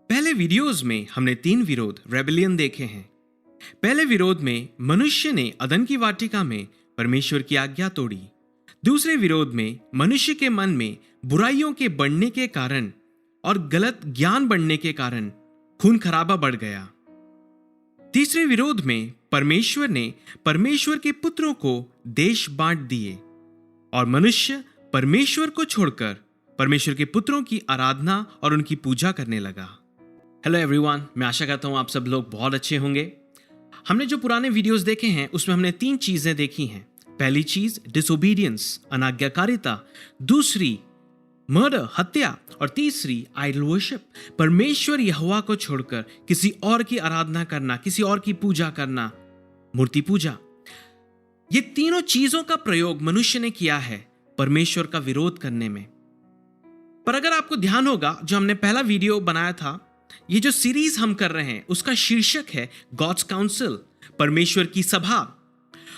पहले वीडियोस में हमने 3 विरोध रेबेलियन देखे हैं। पहले विरोध में मनुष्य ने अदन की वाटिका में परमेश्वर की आज्ञा तोड़ी। दूसरे विरोध में मनुष्य के मन में बुराइयों के बढ़ने के कारण और गलत ज्ञान बढ़ने के कारण खून खराबा बढ़ गया। तीसरे विरोध में परमेश्वर ने परमेश्वर के पुत्रों को देश बांट दिए और मनुष्य परमेश्वर को छोड़कर परमेश्वर के पुत्रों की आराधना और उनकी पूजा करने लगा। हेलो एवरीवन, मैं आशा करता हूं आप सब लोग बहुत अच्छे होंगे। हमने जो पुराने वीडियोस देखे हैं उसमें हमने 3 चीजें देखी हैं। पहली चीज डिसोबीडियंस, अनाज्ञाकारिता, दूसरी मर्डर, हत्या, और तीसरी आइडल वर्शिप, परमेश्वर यहोवा को छोड़कर किसी और की आराधना करना, किसी और की पूजा करना, मूर्ति पूजा। ये तीनों चीजों का प्रयोग मनुष्य ने किया है परमेश्वर का विरोध करने में। पर अगर आपको ध्यान होगा, जो हमने पहला वीडियो बनाया था, ये जो सीरीज हम कर रहे हैं उसका शीर्षक है गॉड्स काउंसिल, परमेश्वर की सभा।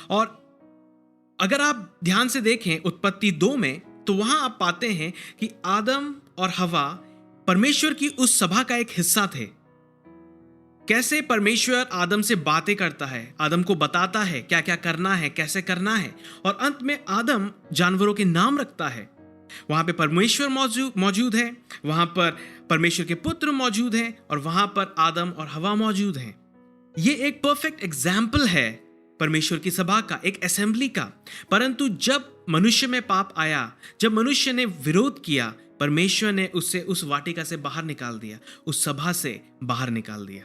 और अगर आप ध्यान से देखें उत्पत्ति 2 में, तो वहां आप पाते हैं कि आदम और हवा परमेश्वर की उस सभा का एक हिस्सा थे। कैसे परमेश्वर आदम से बातें करता है, आदम को बताता है क्या क्या करना है, कैसे करना है, और अंत में आदम जानवरों के नाम रखता है। वहां पे परमेश्वर मौजूद है, वहां पर परमेश्वर के पुत्र मौजूद हैं, और वहां पर आदम और हवा मौजूद हैं। ये एक परफेक्ट एग्जाम्पल है परमेश्वर की सभा का, एक असेंबली का। परंतु जब मनुष्य में पाप आया, जब मनुष्य ने विरोध किया, परमेश्वर ने उससे उस वाटिका से बाहर निकाल दिया, उस सभा से बाहर निकाल दिया।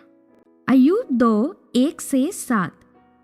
अय्यूब 2:1-7।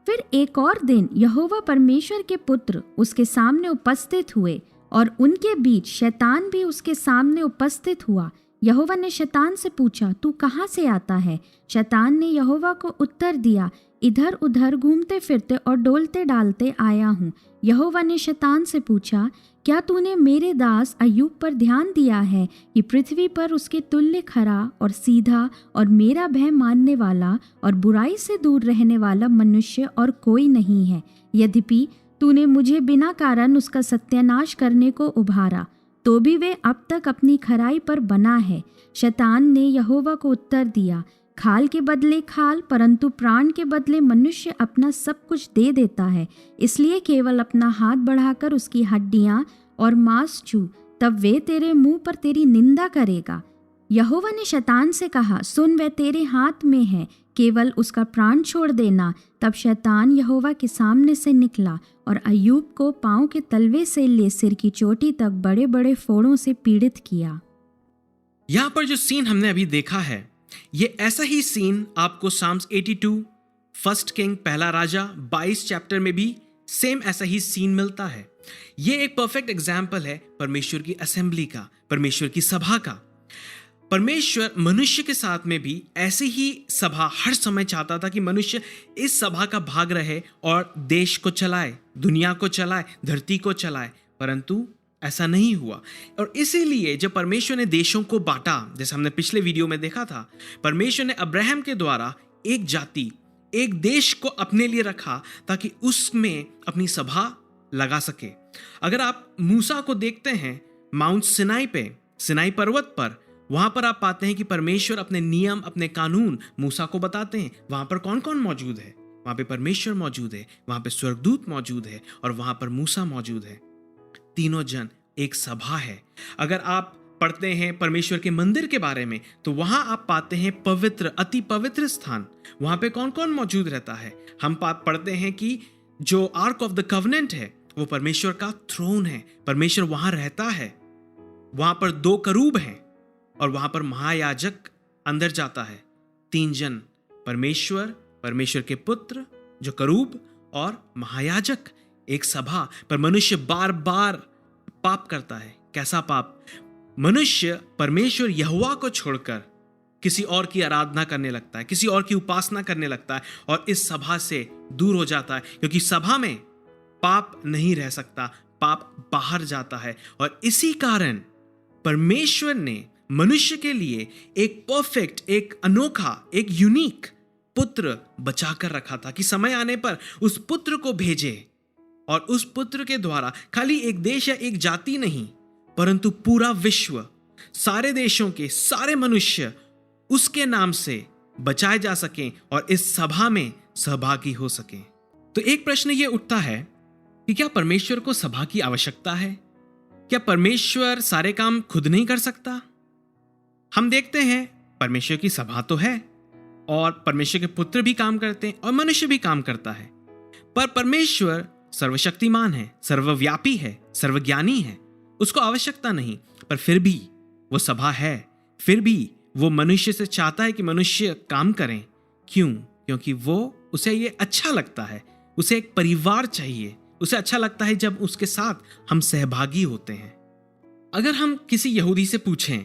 फिर एक और दिन यहोवा परमेश्वर के पुत्र उसके सामने उपस्थित हुए और उनके बीच शैतान भी उसके सामने उपस्थित हुआ। यहोवा ने शैतान से पूछा, तू कहाँ से आता है? शैतान ने यहोवा को उत्तर दिया, इधर उधर घूमते फिरते और डोलते डालते आया हूँ। यहोवा ने शैतान से पूछा, क्या तूने मेरे दास अय्यूब पर ध्यान दिया है कि पृथ्वी पर उसके तुल्य खरा और सीधा और मेरा भय मानने वाला और बुराई से दूर रहने वाला मनुष्य और कोई नहीं है? यद्यपि तूने मुझे बिना कारण उसका सत्यानाश करने को उभारा, तो भी वे अब तक अपनी खराई पर बना है। शैतान ने यहोवा को उत्तर दिया, खाल के बदले खाल, परंतु प्राण के बदले मनुष्य अपना सब कुछ दे देता है। इसलिए केवल अपना हाथ बढ़ाकर उसकी हड्डियां और मांस छू, तब वे तेरे मुंह पर तेरी निंदा करेगा। यहोवा ने शैतान से कहा, सुन, वह तेरे हाथ में है, केवल उसका प्राण छोड़ देना। तब शैतान यहोवा के सामने से निकला और अय्यूब को पांव के तलवे से ले सिर की चोटी तक बड़े बड़े फोड़ों से पीड़ित किया। यहां पर जो सीन हमने अभी देखा है, ये ऐसा ही सीन आपको साम्स 82, फर्स्ट किंग, पहला राजा 22 चैप्टर में भी सेम ऐसा ही सीन मिलता है। ये एक परफेक्ट एग्जाम्पल है परमेश्वर की असेंबली का, परमेश्वर की सभा का। परमेश्वर मनुष्य के साथ में भी ऐसी ही सभा हर समय चाहता था कि मनुष्य इस सभा का भाग रहे और देश को चलाए, दुनिया को चलाए, धरती को चलाए। परंतु ऐसा नहीं हुआ, और इसीलिए जब परमेश्वर ने देशों को बांटा, जैसे हमने पिछले वीडियो में देखा था, परमेश्वर ने अब्राहम के द्वारा एक जाति, एक देश को अपने लिए रखा ताकि उसमें अपनी सभा लगा सके। अगर आप मूसा को देखते हैं माउंट सिनाई पे, सिनाई पर्वत पर, वहां पर आप पाते हैं कि परमेश्वर अपने नियम, अपने कानून मूसा को बताते हैं। वहां पर कौन कौन मौजूद है? वहां पे परमेश्वर मौजूद है, वहां पे स्वर्गदूत मौजूद है, और वहां पर मूसा मौजूद है। तीनों जन एक सभा है। अगर आप पढ़ते हैं परमेश्वर के मंदिर के बारे में, तो वहां आप पाते हैं पवित्र, अति पवित्र स्थान। वहां पे कौन कौन मौजूद रहता है? हम पढ़ते हैं कि जो आर्क ऑफ द कवनेंट है, वो परमेश्वर का थ्रोन है, परमेश्वर वहां रहता है। वहां पर 2 करूब हैं, और वहां पर महायाजक अंदर जाता है। 3 जन, परमेश्वर, परमेश्वर के पुत्र जो करूब, और महायाजक, एक सभा। पर मनुष्य बार बार पाप करता है। कैसा पाप? मनुष्य परमेश्वर यहोवा को छोड़कर किसी और की आराधना करने लगता है, किसी और की उपासना करने लगता है, और इस सभा से दूर हो जाता है, क्योंकि सभा में पाप नहीं रह सकता, पाप बाहर जाता है। और इसी कारण परमेश्वर ने मनुष्य के लिए एक परफेक्ट, एक अनोखा, एक यूनिक पुत्र बचाकर रखा था कि समय आने पर उस पुत्र को भेजे, और उस पुत्र के द्वारा खाली एक देश या एक जाति नहीं, परंतु पूरा विश्व, सारे देशों के सारे मनुष्य उसके नाम से बचाए जा सकें और इस सभा में सहभागी हो सकें। तो एक प्रश्न ये उठता है कि क्या परमेश्वर को सभा की आवश्यकता है? क्या परमेश्वर सारे काम खुद नहीं कर सकता? हम देखते हैं परमेश्वर की सभा तो है और परमेश्वर के पुत्र भी काम करते हैं और मनुष्य भी काम करता है, पर परमेश्वर सर्वशक्तिमान है, सर्वव्यापी है, सर्वज्ञानी है, उसको आवश्यकता नहीं, पर फिर भी वो सभा है, फिर भी वो मनुष्य से चाहता है कि मनुष्य काम करें। क्यों? क्योंकि वो उसे ये अच्छा लगता है, उसे एक परिवार चाहिए, उसे अच्छा लगता है जब उसके साथ हम सहभागी होते हैं। अगर हम किसी यहूदी से पूछें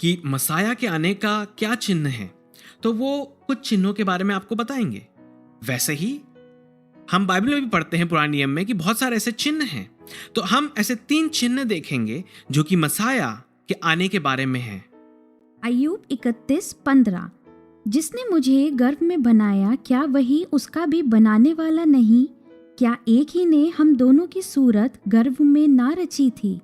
कि मसाया के आने का क्या चिन्ह है, तो वो कुछ चिन्हों के बारे में आपको बताएंगे। वैसे ही हम बाइबल में भी पढ़ते हैं पुराने नियम में कि बहुत सारे ऐसे चिन्ह हैं, तो हम ऐसे 3 चिन्ह देखेंगे जो कि मसाया के आने के बारे में हैं। अय्यूब 31:15 जिसने मुझे गर्भ में बनाया, क्या वही उसका भी बनाने वाला नहीं? क्या एक ही ने हम दोनों की सूरत गर्भ में ना रची थी?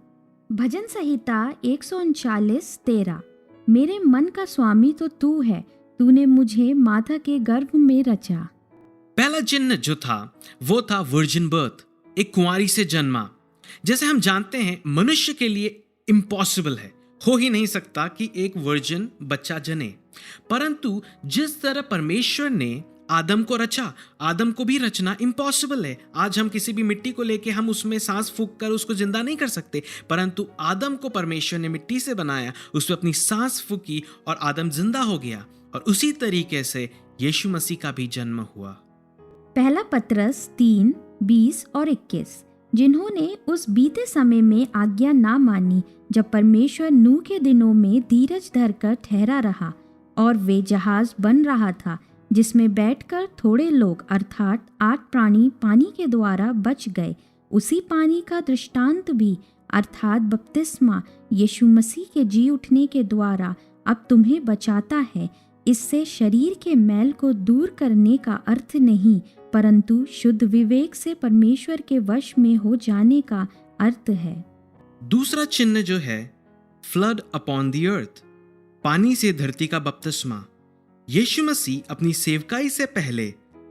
भजन संहिता 139:13 मेरे मन का स्वामी तो तू है, तूने मुझे माता के गर्भ में रचा। पहला चिन्ह जो था वो था वर्जिन बर्थ, एक कुंवारी से जन्मा। जैसे हम जानते हैं मनुष्य के लिए इम्पॉसिबल है, हो ही नहीं सकता कि एक वर्जिन बच्चा जने, परंतु जिस तरह परमेश्वर ने आदम को रचा, आदम को भी रचना इम्पॉसिबल है। आज हम किसी भी मिट्टी को लेके हम उसमें सांस फूंक कर उसको जिंदा नहीं कर सकते, परंतु आदम को परमेश्वर ने मिट्टी से बनाया, उसमें अपनी सांस फूंकी और आदम जिंदा हो गया। और उसी तरीके से यीशु मसीह का भी जन्म हुआ। पहला पत्रस 3:20 और 21 जिन्होंने उस बीते समय में आज्ञा ना मानी जब परमेश्वर नूह के दिनों में धीरज धरकर ठहरा रहा और वे जहाज बन रहा था जिसमें बैठकर थोड़े लोग अर्थात 8 प्राणी पानी के द्वारा बच गए। उसी पानी का दृष्टांत भी अर्थात बपतिस्मा यीशु मसीह के जी उठने के द्वारा अब तुम्हें बचाता है। इससे शरीर के मैल को दूर करने का अर्थ नहीं, परंतु शुद्ध विवेक से परमेश्वर के वश में हो जाने का अर्थ है। दूसरा चिन्ह जो है फ्लड अपॉन द अर्थ, पानी से धरती का बपतिस्मा। यीशु मसीह अपनी सेवकाई से पहले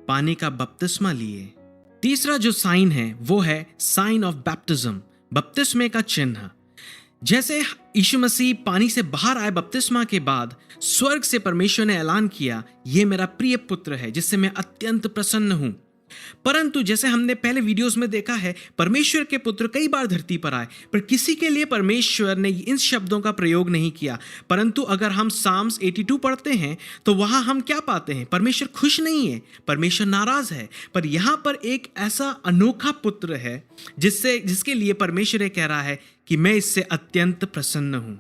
पानी का बपतिस्मा लिए। तीसरा जो साइन है वो है साइन ऑफ बैप्टिज्म, बपतिस्मे का चिन्ह। जैसे यीशु मसीह पानी से बाहर आए बपतिस्मा के बाद, स्वर्ग से परमेश्वर ने ऐलान किया, ये मेरा प्रिय पुत्र है जिससे मैं अत्यंत प्रसन्न हूं। परंतु जैसे हमने पहले वीडियोस में देखा है, परमेश्वर के पुत्र कई बार धरती पर आए, पर किसी के लिए परमेश्वर ने इन शब्दों का प्रयोग नहीं किया। परंतु अगर हम साम्स 82 पढ़ते हैं तो वहां हम क्या पाते हैं? परमेश्वर खुश नहीं है, परमेश्वर नाराज है। पर यहाँ पर एक ऐसा अनोखा पुत्र है जिसके लिए परमेश्वर कह रहा है कि मैं इससे अत्यंत प्रसन्न हूं।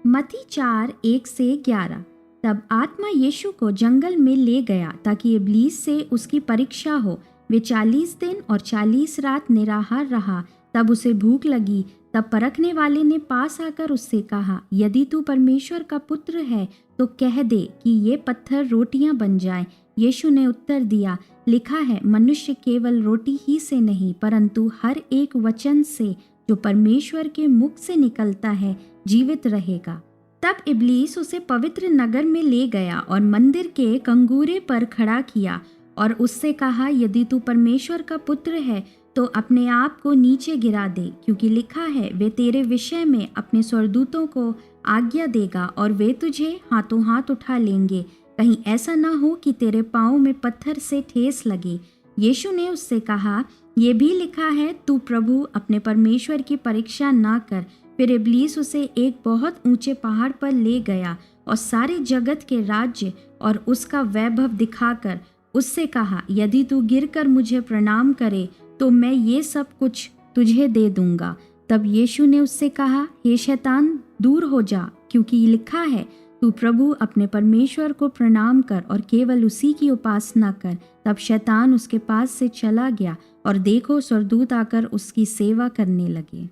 मत्ती 4:1-11 तब आत्मा यीशु को जंगल में ले गया ताकि इब्लीस से उसकी परीक्षा हो। वे 40 दिन और 40 रात निराहार रहा। तब उसे भूख लगी। तब परखने वाले ने पास आकर उससे कहा, यदि तू परमेश्वर का पुत्र है तो कह दे कि ये पत्थर रोटियां बन जाएं। यीशु ने उत्तर दिया, लिखा है, मनुष्य केवल रोटी ही से नहीं परंतु हर एक वचन से जो परमेश्वर के मुख से निकलता है जीवित रहेगा। तब इब्लीस उसे पवित्र नगर में ले गया और मंदिर के कंगूरे पर खड़ा किया और उससे कहा, यदि तू परमेश्वर का पुत्र है तो अपने आप को नीचे गिरा दे, क्योंकि लिखा है, वे तेरे विषय में अपने स्वर्गदूतों को आज्ञा देगा और वे तुझे हाथों हाथ उठा लेंगे, कहीं ऐसा ना हो कि तेरे पाँव में पत्थर से ठेस लगे। यीशु ने उससे कहा, ये भी लिखा है, तू प्रभु अपने परमेश्वर की परीक्षा ना कर। फिर इब्लीस उसे एक बहुत ऊंचे पहाड़ पर ले गया और सारे जगत के राज्य और उसका वैभव दिखाकर उससे कहा, यदि तू गिरकर मुझे प्रणाम करे तो मैं ये सब कुछ तुझे दे दूंगा। तब यीशु ने उससे कहा, हे शैतान, दूर हो जा, क्योंकि लिखा है, तू प्रभु अपने परमेश्वर को प्रणाम कर और केवल उसी की उपासना कर। तब शैतान उसके पास से चला गया और देखो, स्वर्गदूत आकर उसकी सेवा करने लगे।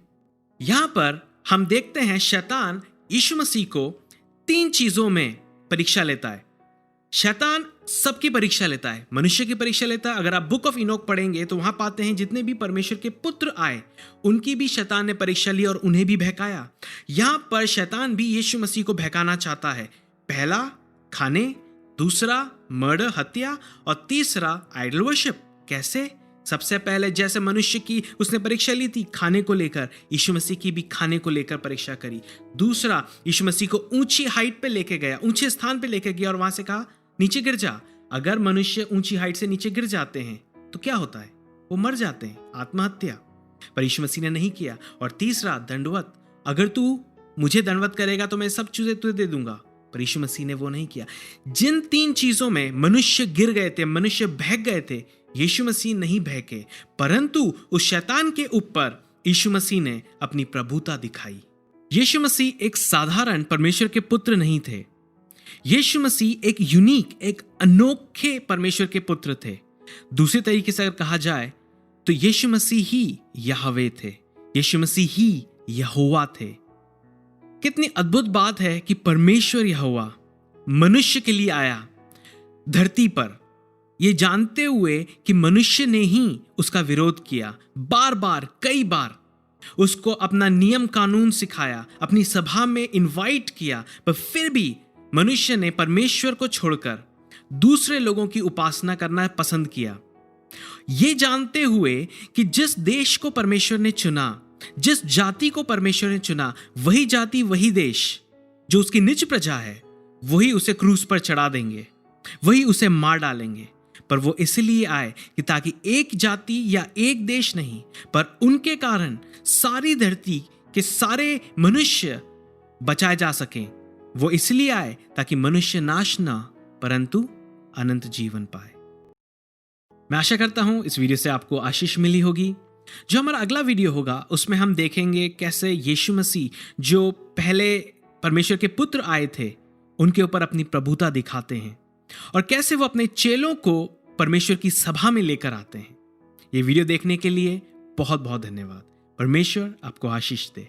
यहाँ पर हम देखते हैं शैतान यीशु मसीह को 3 चीजों में परीक्षा लेता है। शैतान सबकी परीक्षा लेता है, मनुष्य की परीक्षा लेता है। अगर आप बुक ऑफ इनोक पढ़ेंगे तो वहां पाते हैं जितने भी परमेश्वर के पुत्र आए उनकी भी शैतान ने परीक्षा ली और उन्हें भी बहकाया। यहां पर शैतान भी यीशु मसीह को बहकाना चाहता है। पहला खाने, दूसरा मर्डर, हत्या, और तीसरा आइडल वर्शिप। कैसे? सबसे पहले जैसे मनुष्य की उसने परीक्षा ली थी खाने को लेकर, यीशु मसीह की भी खाने को लेकर परीक्षा करी। दूसरा, यीशु मसीह को ऊंची हाइट पे लेके गया, ऊंचे स्थान पे लेके गया और वहां से कहा नीचे गिर जा। अगर मनुष्य ऊंची हाइट से नीचे गिर जाते हैं तो क्या होता है? वो मर जाते हैं, आत्महत्या। पर यीशु मसीह ने नहीं किया। और तीसरा, दंडवत। अगर तू मुझे दंडवत करेगा तो मैं सब चीजें तुझे दे दूंगा। पर यीशु मसीह ने वो नहीं किया। जिन 3 चीजों में मनुष्य गिर गए थे, मनुष्य बहक गए थे, यीशु मसीह नहीं बहके, परंतु उस शैतान के ऊपर यीशु मसीह ने अपनी प्रभुता दिखाई। यीशु मसीह एक साधारण परमेश्वर के पुत्र नहीं थे। यीशु मसीह एक यूनिक, एक अनोखे परमेश्वर के पुत्र थे। दूसरे तरीके से अगर कहा जाए तो यीशु मसीह ही यहोवे थे, यीशु मसीह ही यहोवा थे। कितनी अद्भुत बात है कि परमेश्वर यहोवा मनुष्य के लिए आया धरती पर, ये जानते हुए कि मनुष्य ने ही उसका विरोध किया, बार बार, कई बार उसको अपना नियम कानून सिखाया, अपनी सभा में इनवाइट किया, पर फिर भी मनुष्य ने परमेश्वर को छोड़कर दूसरे लोगों की उपासना करना पसंद किया। ये जानते हुए कि जिस देश को परमेश्वर ने चुना, जिस जाति को परमेश्वर ने चुना, वही जाति, वही देश जो उसकी निज प्रजा है, वही उसे क्रूस पर चढ़ा देंगे, वही उसे मार डालेंगे। पर वो इसलिए आए कि ताकि एक जाति या एक देश नहीं, पर उनके कारण सारी धरती के सारे मनुष्य बचाए जा सकें। वो इसलिए आए ताकि मनुष्य नाश ना परंतु अनंत जीवन पाए। मैं आशा करता हूं इस वीडियो से आपको आशीष मिली होगी। जो हमारा अगला वीडियो होगा उसमें हम देखेंगे कैसे यीशु मसीह, जो पहले परमेश्वर के पुत्र आए थे, उनके ऊपर अपनी प्रभुता दिखाते हैं और कैसे वो अपने चेलों को परमेश्वर की सभा में लेकर आते हैं। ये वीडियो देखने के लिए बहुत बहुत धन्यवाद। परमेश्वर आपको आशीष दे।